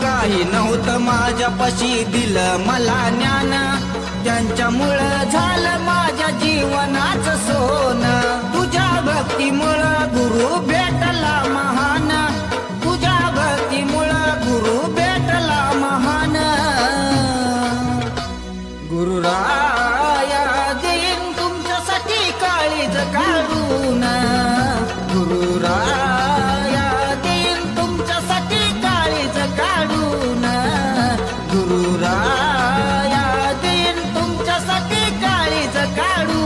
काही नव्हतं माझ्यापाशी दिलं मला ज्ञान, त्यांच्यामुळं झालं माझ्या जीवनाचं सोनं. तुझ्या भक्तीमुळं गुरु भेटला महान, तुझ्या भक्तीमुळं गुरु भेटला महान. गुरुराया देईन तुमच्यासाठी काळीज काढून, गुरुराया देईन तुमच्यासाठी काळीज काढून, गुरुराया देईन तुमच्यासाठी काळीज काढून.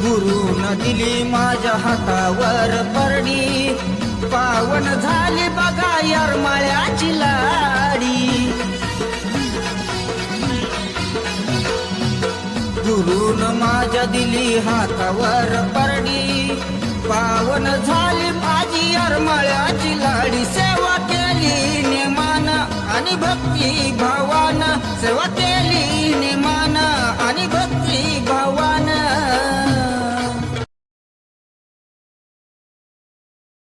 गुरुन दिली माझ्या हातावर परडी, पावन झाली बघा येरमाळ्याची लाडी. गुरुन माझ्या दिली हातावर परडी, पावन झाली माझी येरमाळ्याची लाडी. सेवा केली नेमान आणि भक्ती भावान, सेवा केली